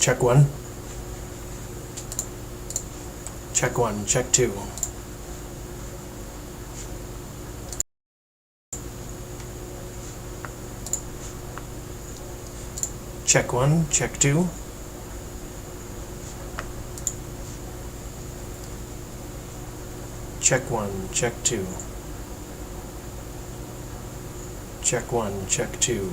check 1. Check 1, check 2. Check 1, check 2. Check 1, check 2. Check 1, check 2.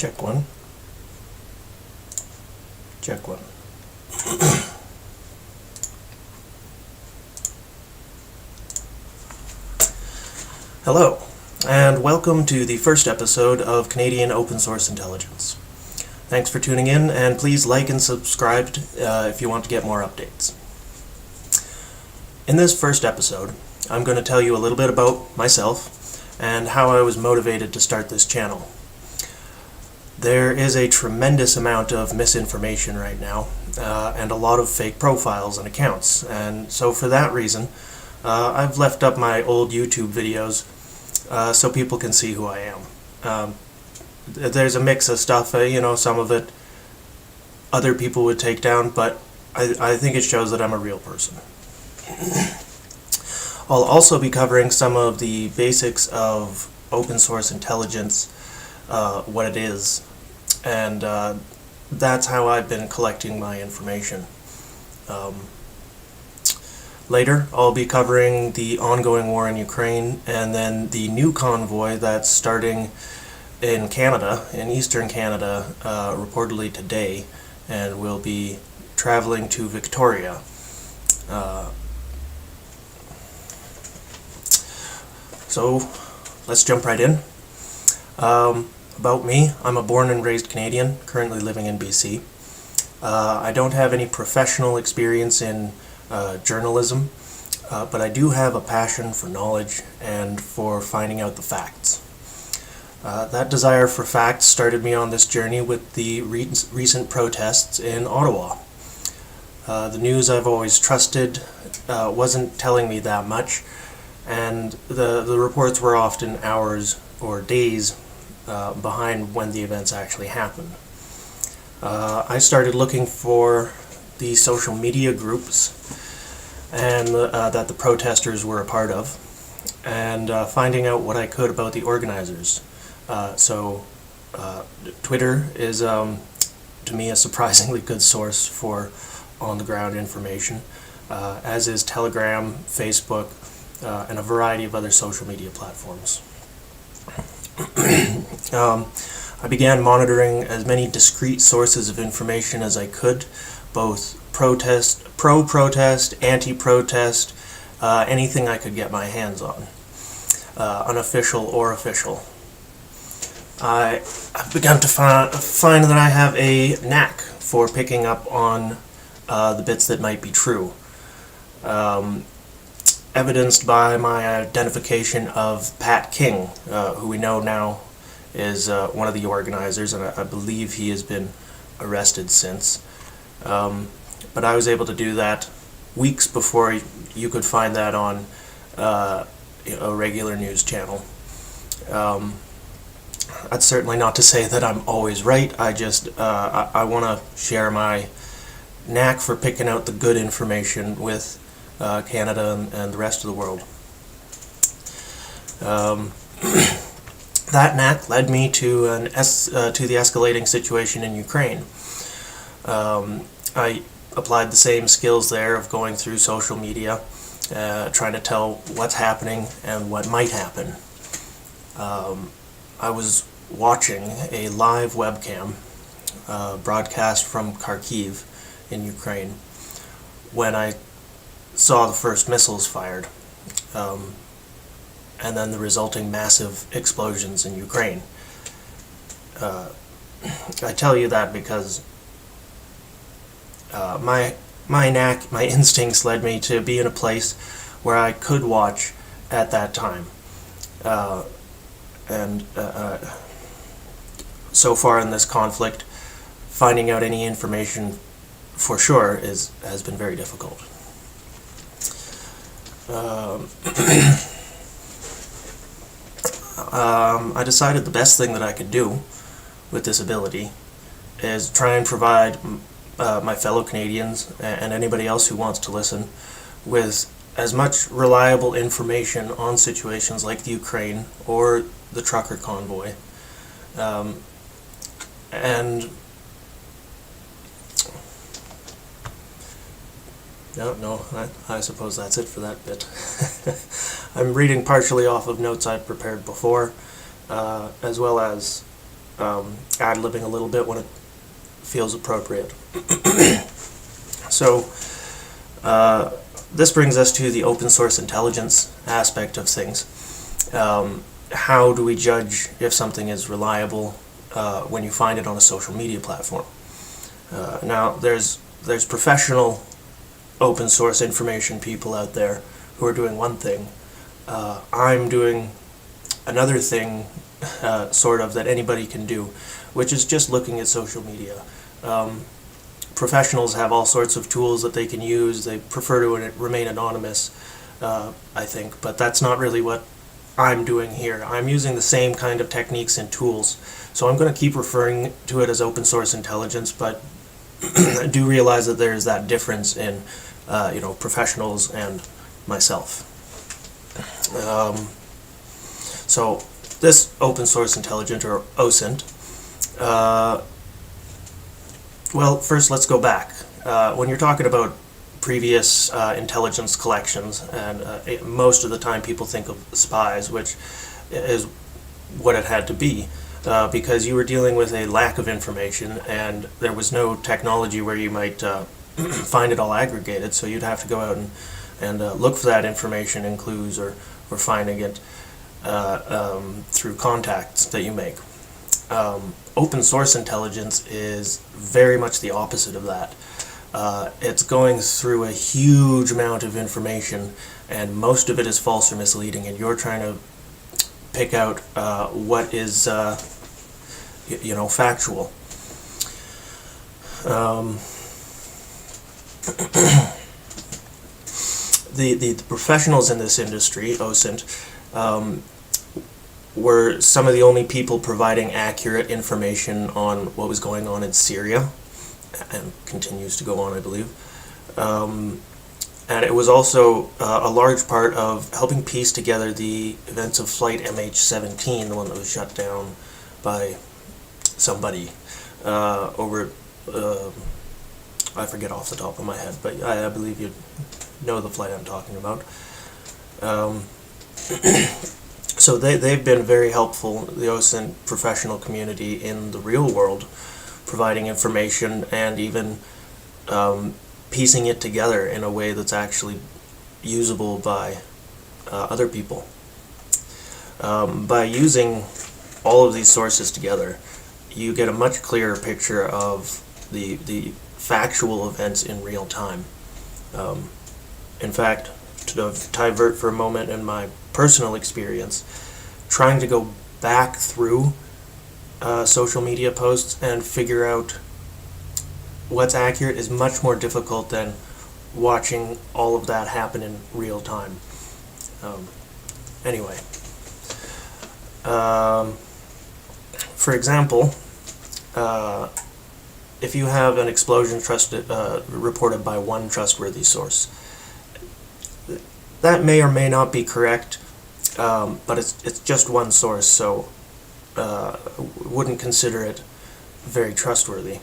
Check one. Check one. Hello, and welcome to the first episode of Canadian Open Source Intelligence. Thanks for tuning in, and please like and subscribe if you want to get more updates. In this first episode, I'm going to tell you a little bit about myself and how I was motivated to start this channel. There is a tremendous amount of misinformation right now, and a lot of fake profiles and accounts, and so for that reason, I've left up my old YouTube videos so people can see who I am. There's a mix of stuff, some of it other people would take down, but I think it shows that I'm a real person. I'll also be covering some of the basics of open source intelligence, what it is, and that's how I've been collecting my information. Later, I'll be covering the ongoing war in Ukraine, and then the new convoy that's starting in Canada, in eastern Canada, reportedly today, and will be traveling to Victoria. So, let's jump right in. About me, I'm a born and raised Canadian, currently living in BC. I don't have any professional experience in journalism, but I do have a passion for knowledge and for finding out the facts. That desire for facts started me on this journey with the recent protests in Ottawa. The news I've always trusted wasn't telling me that much, and the reports were often hours or days behind when the events actually happened. I started looking for the social media groups and that the protesters were a part of, and finding out what I could about the organizers. Twitter is, to me, a surprisingly good source for on-the-ground information, as is Telegram, Facebook, and a variety of other social media platforms. I began monitoring as many discrete sources of information as I could, both pro-protest, anti-protest, anything I could get my hands on, unofficial or official. I've begun to find that I have a knack for picking up on the bits that might be true, evidenced by my identification of Pat King, who we know now is one of the organizers, and I believe he has been arrested since. But I was able to do that weeks before you could find that on a regular news channel. That's certainly not to say that I'm always right. I want to share my knack for picking out the good information with Canada and the rest of the world. That knack led me to the escalating situation in Ukraine. I applied the same skills there of going through social media, trying to tell what's happening and what might happen. I was watching a live webcam broadcast from Kharkiv in Ukraine when I saw the first missiles fired, and then the resulting massive explosions in Ukraine. I tell you that because my instincts led me to be in a place where I could watch at that time. So far in this conflict, finding out any information for sure has been very difficult. I decided the best thing that I could do with this ability is try and provide my fellow Canadians and anybody else who wants to listen with as much reliable information on situations like the Ukraine or the trucker convoy. And I suppose that's it for that bit. I'm reading partially off of notes I've prepared before, as well as ad-libbing a little bit when it feels appropriate. So this brings us to the open source intelligence aspect of things. How do we judge if something is reliable when you find it on a social media platform? Now, there's professional open source information people out there who are doing one thing. I'm doing another thing, sort of, that anybody can do, which is just looking at social media. Professionals have all sorts of tools that they can use. They prefer to remain anonymous, I think, but that's not really what I'm doing here. I'm using the same kind of techniques and tools, so I'm going to keep referring to it as open source intelligence, but I do realize that there's that difference in professionals and myself. So this open source intelligence, or OSINT, well, first let's go back. When you're talking about previous intelligence collections, and most of the time people think of spies, which is what it had to be, because you were dealing with a lack of information and there was no technology where you might find it all aggregated, so you'd have to go out and look for that information in clues or finding it through contacts that you make. Open source intelligence is very much the opposite of that. It's going through a huge amount of information, and most of it is false or misleading, and you're trying to pick out what is factual. The professionals in this industry, OSINT, were some of the only people providing accurate information on what was going on in Syria, and continues to go on, I believe. And it was also a large part of helping piece together the events of Flight MH17, the one that was shut down by somebody over, I forget off the top of my head, but I believe you know the flight I'm talking about. So they've been very helpful, the OSINT professional community, in the real world, providing information and even piecing it together in a way that's actually usable by other people. By using all of these sources together, you get a much clearer picture of the factual events in real time. In fact, to divert for a moment in my personal experience, trying to go back through social media posts and figure out what's accurate is much more difficult than watching all of that happen in real time. Anyway, for example, if you have an explosion reported by one trustworthy source, that may or may not be correct, but it's just one source, so wouldn't consider it very trustworthy.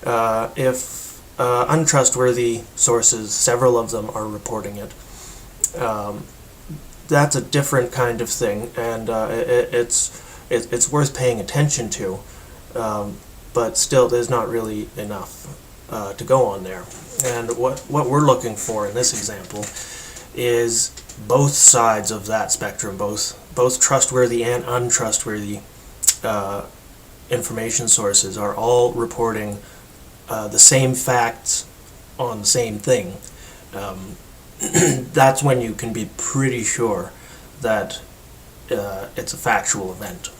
If untrustworthy sources, several of them, are reporting it, that's a different kind of thing, and it's worth paying attention to, but still there's not really enough to go on there. And what we're looking for in this example is both sides of that spectrum, both trustworthy and untrustworthy information sources are all reporting the same facts on the same thing. That's when you can be pretty sure that it's a factual event.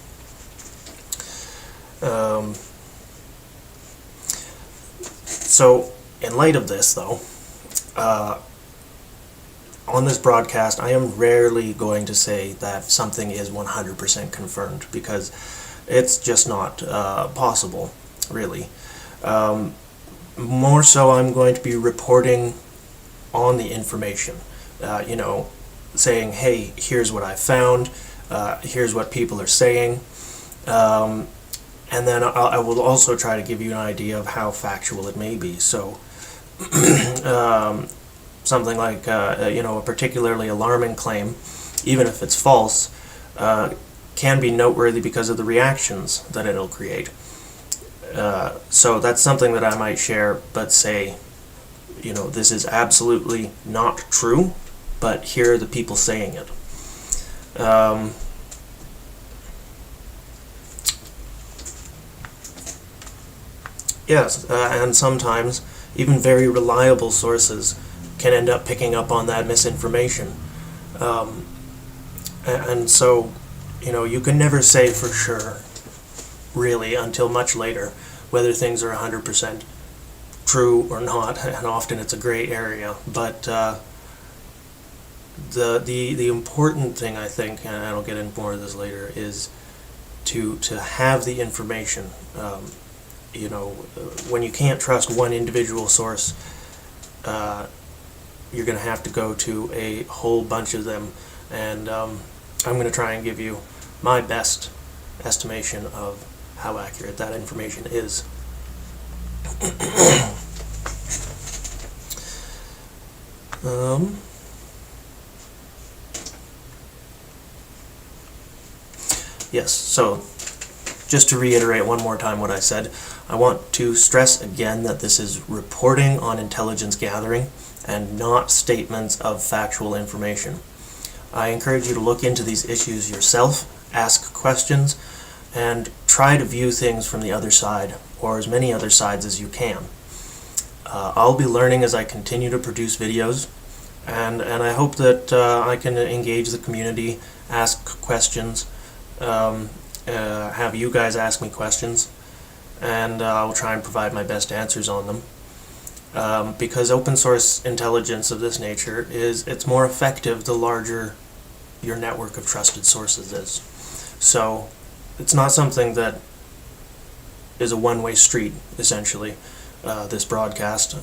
So, in light of this, though, on this broadcast, I am rarely going to say that something is 100% confirmed, because it's just not possible, really. More so, I'm going to be reporting on the information, saying, hey, here's what I found, here's what people are saying, and then I will also try to give you an idea of how factual it may be. So, something like, a particularly alarming claim, even if it's false, can be noteworthy because of the reactions that it'll create. So that's something that I might share, but say, this is absolutely not true, but here are the people saying it. Yes, and sometimes even very reliable sources can end up picking up on that misinformation. And so, you can never say for sure, really, until much later, whether things are 100% true or not, and often it's a gray area. But the important thing, I think, and I'll get into more of this later, is to have the information. When you can't trust one individual source, you're going to have to go to a whole bunch of them, and I'm going to try and give you my best estimation of how accurate that information is. Yes, so just to reiterate one more time what I said, I want to stress again that this is reporting on intelligence gathering and not statements of factual information. I encourage you to look into these issues yourself, ask questions, and try to view things from the other side, or as many other sides as you can. I'll be learning as I continue to produce videos, and I hope that I can engage the community, ask questions, have you guys ask me questions, and I'll try and provide my best answers on them. Because open source intelligence of this nature it's more effective the larger your network of trusted sources is. So it's not something that is a one-way street, essentially, this broadcast.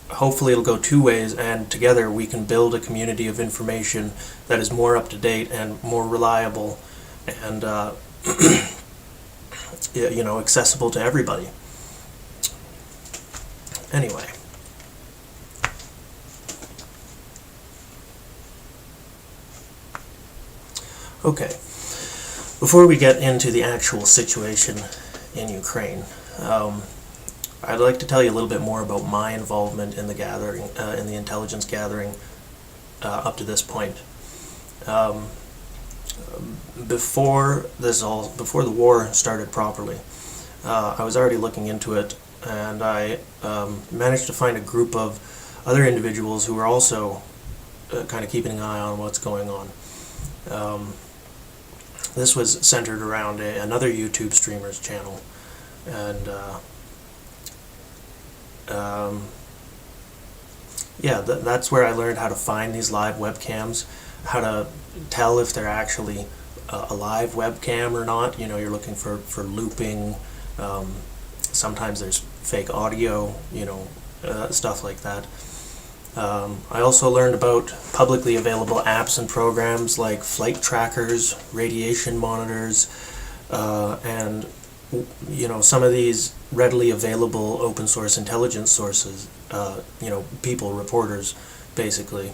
Hopefully it'll go two ways, and together we can build a community of information that is more up-to-date and more reliable and accessible to everybody. Anyway. Okay, before we get into the actual situation in Ukraine, I'd like to tell you a little bit more about my involvement in the gathering, in the intelligence gathering, up to this point. Before the war started properly, I was already looking into it, and I managed to find a group of other individuals who were also kind of keeping an eye on what's going on. This was centered around another YouTube streamer's channel, and that's where I learned how to find these live webcams, how to tell if they're actually a live webcam or not. You're looking for looping. Sometimes there's fake audio, stuff like that. I also learned about publicly available apps and programs like flight trackers, radiation monitors, and some of these readily available open source intelligence sources, people, reporters, basically,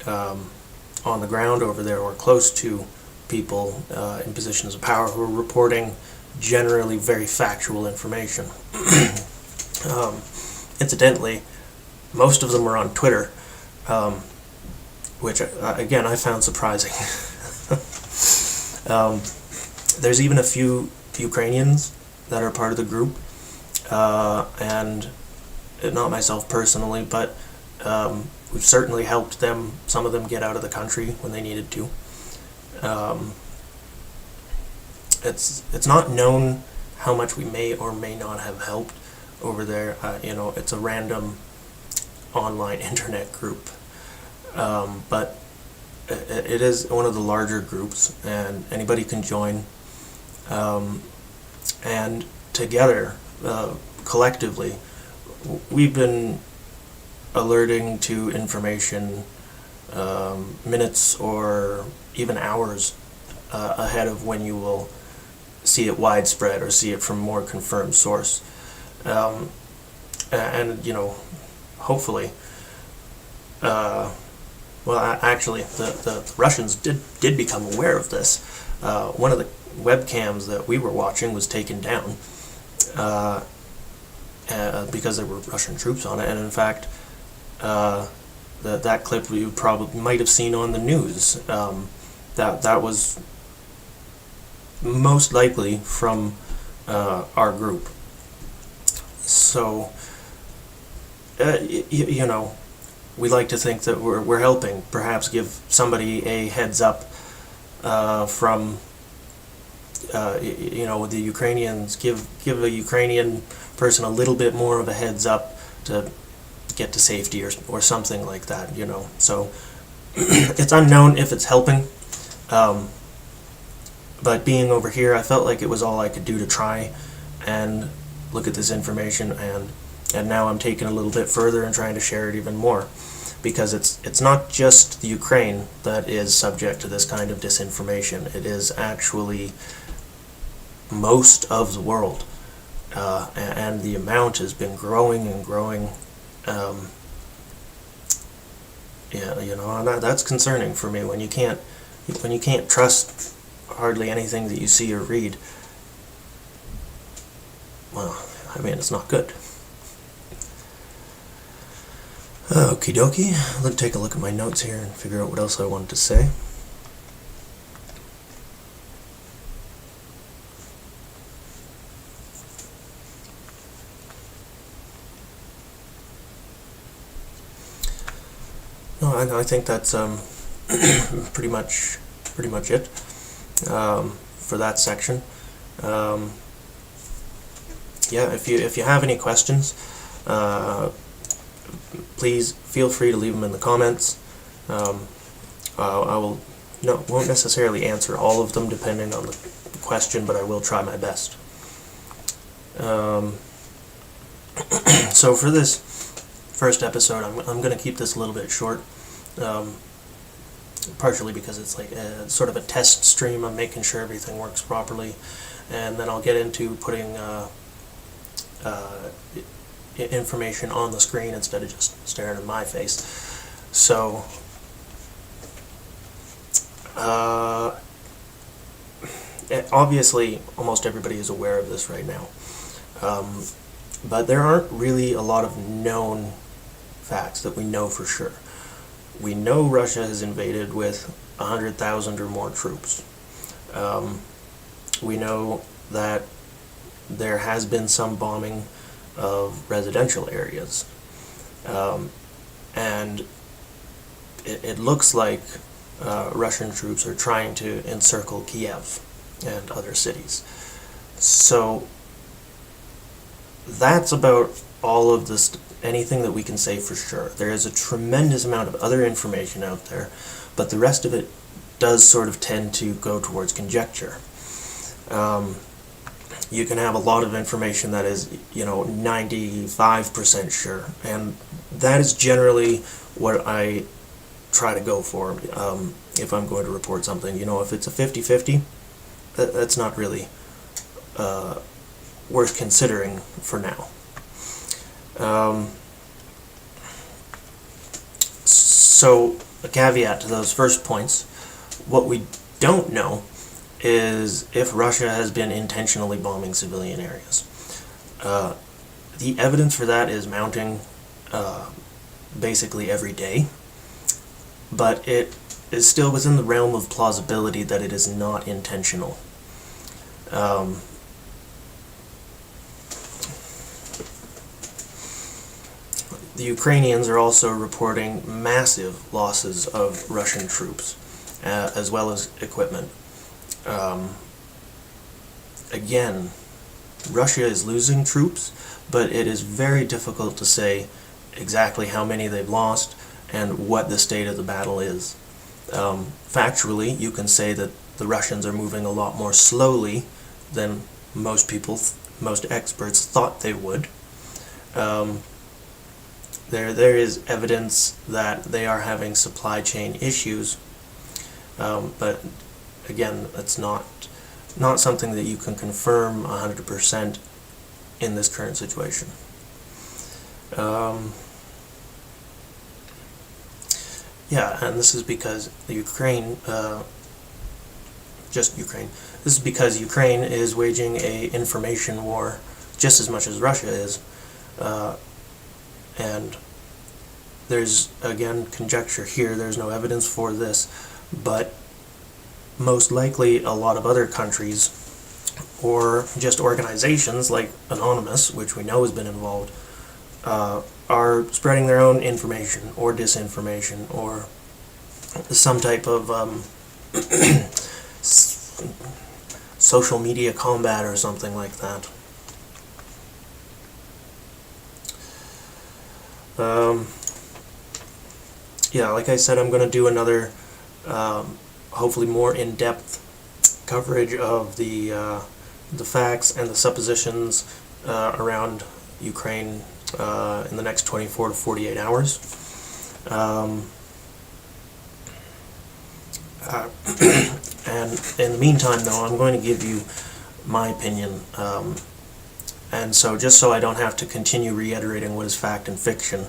on the ground over there or close to people in positions of power who are reporting generally very factual information. Incidentally, most of them are on Twitter, which, again, I found surprising. There's even a few Ukrainians that are part of the group, and not myself personally, but we've certainly helped them, some of them, get out of the country when they needed to. It's not known how much we may or may not have helped over there. It's a random online internet group, but it is one of the larger groups, and anybody can join, and together, collectively, we've been alerting to information minutes or even hours ahead of when you will see it widespread or see it from more confirmed source, and hopefully Actually, the Russians did become aware of this. One of the webcams that we were watching was taken down because there were Russian troops on it, and in fact, that clip you probably might have seen on the news. That was most likely from our group. So, you know, we like to think that we're helping, perhaps give somebody a heads up from, you know, the Ukrainians, give a Ukrainian person a little bit more of a heads up to get to safety or something like that, you know. So it's unknown if it's helping, but being over here, I felt like it was all I could do to try and look at this information, and now I'm taking a little bit further and trying to share it even more, because it's not just the Ukraine that is subject to this kind of disinformation. It is actually most of the world, and the amount has been growing and growing. Yeah, you know, and that's concerning for me when you can't trust hardly anything that you see or read. Well, I mean, it's not good. Okie dokie, let's take a look at my notes here and figure out what else I wanted to say. No, I think that's pretty much it for that section. Yeah, if you have any questions, please feel free to leave them in the comments. I won't necessarily answer all of them depending on the question, but I will try my best. So for this first episode, I'm going to keep this a little bit short, partially because it's like sort of a test stream. I'm making sure everything works properly, and then I'll get into putting information on the screen instead of just staring at my face. So obviously almost everybody is aware of this right now, but there aren't really a lot of known facts that we know for sure. We know Russia has invaded with 100,000 or more troops. We know that there has been some bombing of residential areas, and it looks like Russian troops are trying to encircle Kiev and other cities. So that's about all of this, anything that we can say for sure. There is a tremendous amount of other information out there, but the rest of it does sort of tend to go towards conjecture. You can have a lot of information that is, 95% sure, and that is generally what I try to go for if I'm going to report something. If it's a 50-50, that's not really worth considering for now. So, a caveat to those first points, what we don't know is if Russia has been intentionally bombing civilian areas. The evidence for that is mounting basically every day, but it is still within the realm of plausibility that it is not intentional. The Ukrainians are also reporting massive losses of Russian troops, as well as equipment. Again, Russia is losing troops, but it is very difficult to say exactly how many they've lost and what the state of the battle is. Factually, you can say that the Russians are moving a lot more slowly than most experts thought they would. There is evidence that they are having supply chain issues, but again, it's not something that you can confirm 100% in this current situation. Yeah, and this is because the Ukraine, just Ukraine. This is because Ukraine is waging a information war just as much as Russia is, and there's again conjecture here. There's no evidence for this, but most likely a lot of other countries or just organizations like Anonymous, which we know has been involved, are spreading their own information or disinformation or some type of social media combat or something like that. Yeah, like I said, I'm going to do another, hopefully more in-depth coverage of the facts and the suppositions around Ukraine in the next 24 to 48 hours. And in the meantime, though, I'm going to give you my opinion. And so, just so I don't have to continue reiterating what is fact and fiction,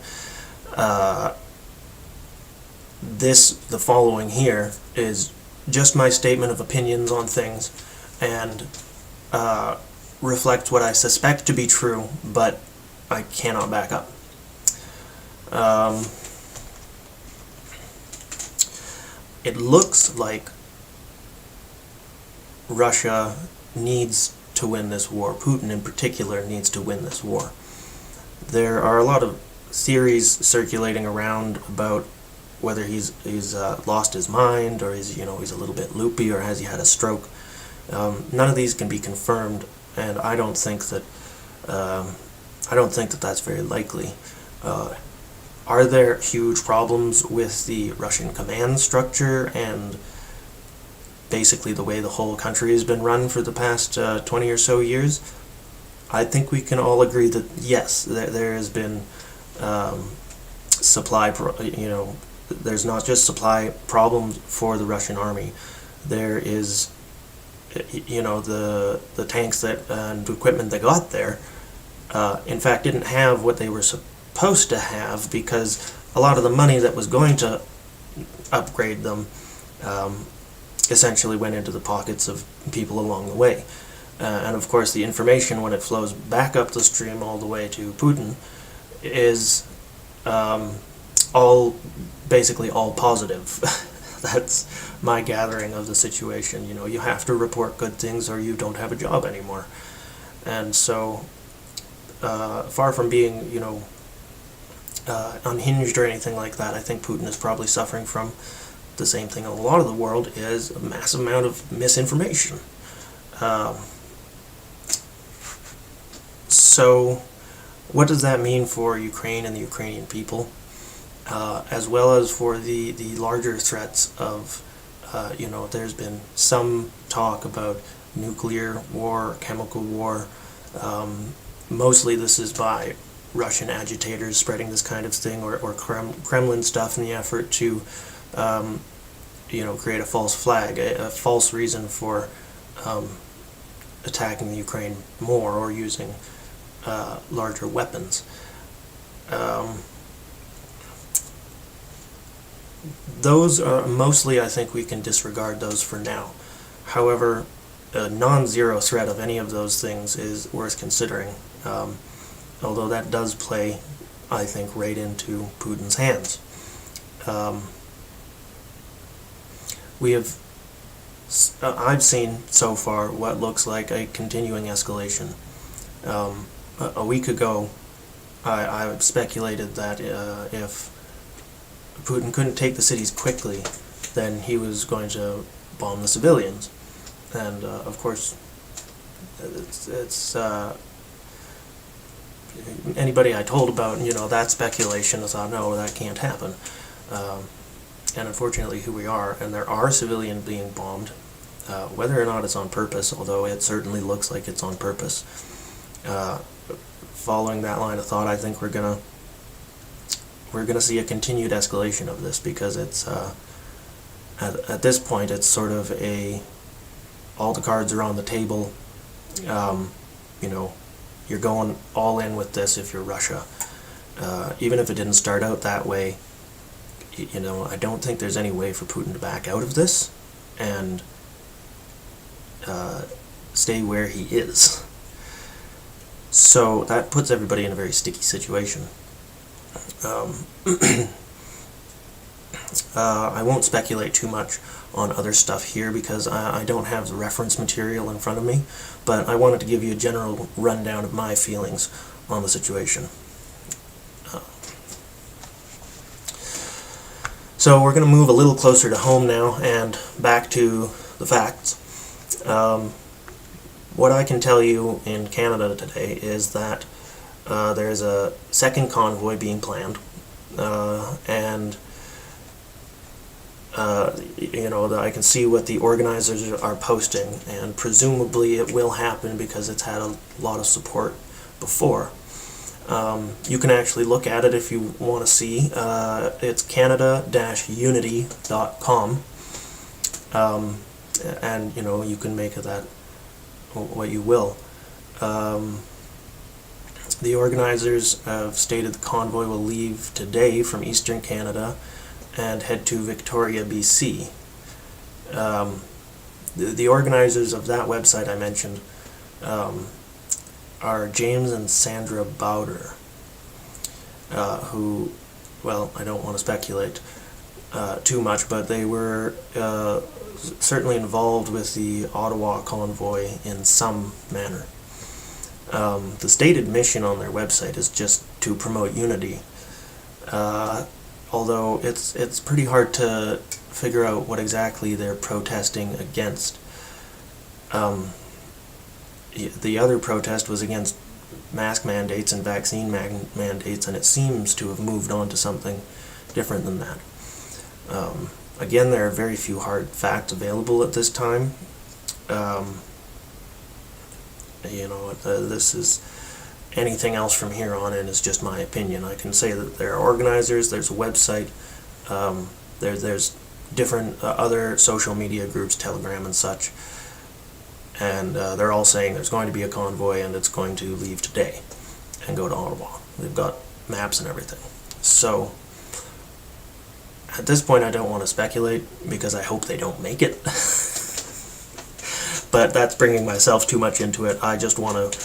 the following here is just my statement of opinions on things, and reflects what I suspect to be true, but I cannot back up. It looks like Russia needs to win this war. Putin in particular needs to win this war. There are a lot of theories circulating around about whether he's lost his mind, or he's a little bit loopy, or has he had a stroke. None of these can be confirmed, and I don't think that that's very likely. Are there huge problems with the Russian command structure and basically the way the whole country has been run for the past 20 or so years? I think we can all agree that yes, there has been there's not just supply problems for the Russian army. There is, the tanks and equipment they got there, in fact, didn't have what they were supposed to have, because a lot of the money that was going to upgrade them essentially went into the pockets of people along the way. And of course, the information, when it flows back up the stream all the way to Putin, is basically all positive. That's my gathering of the situation. You have to report good things or you don't have a job anymore. And so, far from being, unhinged or anything like that, I think Putin is probably suffering from the same thing a lot of the world is, a massive amount of misinformation. So, what does that mean for Ukraine and the Ukrainian people, as well as for the larger threats of, there's been some talk about nuclear war, chemical war. Mostly this is by Russian agitators spreading this kind of thing, or Kremlin stuff in the effort to, create a false flag, a false reason for attacking the Ukraine more or using larger weapons. Those are mostly, I think we can disregard those for now. However, a non-zero threat of any of those things is worth considering, although that does play, I think, right into Putin's hands. I've seen so far what looks like a continuing escalation. A week ago, I speculated that if Putin couldn't take the cities quickly, then he was going to bomb the civilians. And of course, it's anybody I told about, that speculation, I thought, no, that can't happen. And unfortunately, here we are, and there are civilians being bombed, whether or not it's on purpose, although it certainly looks like it's on purpose. Following that line of thought, I think we're gonna see a continued escalation of this, because it's at this point it's sort of all the cards are on the table. You're going all in with this if you're Russia. Even if it didn't start out that way, I don't think there's any way for Putin to back out of this and stay where he is. So that puts everybody in a very sticky situation. I won't speculate too much on other stuff here because I don't have the reference material in front of me, but I wanted to give you a general rundown of my feelings on the situation. So we're going to move a little closer to home now and back to the facts. What I can tell you in Canada today is that there's a second convoy being planned, and I can see what the organizers are posting, and presumably it will happen because it's had a lot of support before. You can actually look at it if you want to see. It's canada-unity.com, and you can make of that what you will. The organizers have stated the convoy will leave today from eastern Canada and head to Victoria, BC. The organizers of that website I mentioned are James and Sandra Bowder, who, well, I don't want to speculate too much, but they were certainly involved with the Ottawa convoy in some manner. The stated mission on their website is just to promote unity, although it's pretty hard to figure out what exactly they're protesting against. The other protest was against mask mandates and vaccine mandates, and it seems to have moved on to something different than that. Again, there are very few hard facts available at this time. This is anything else from here on in is just my opinion. I can say that there are organizers, there's a website, there's different other social media groups, Telegram and such, and they're all saying there's going to be a convoy and it's going to leave today and go to Ottawa. They've got maps and everything. So at this point I don't want to speculate because I hope they don't make it. But that's bringing myself too much into it. I just want to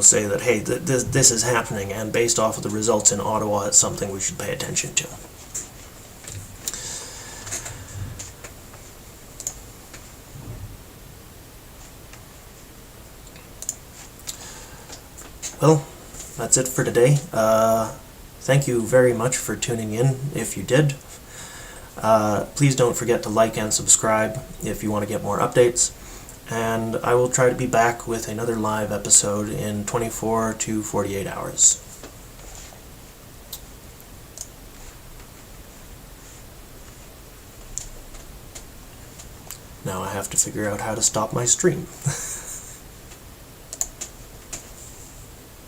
say that, hey, this is happening, and based off of the results in Ottawa, it's something we should pay attention to. Well, that's it for today. Thank you very much for tuning in, if you did. Please don't forget to like and subscribe if you want to get more updates, and I will try to be back with another live episode in 24 to 48 hours. Now I have to figure out how to stop my stream.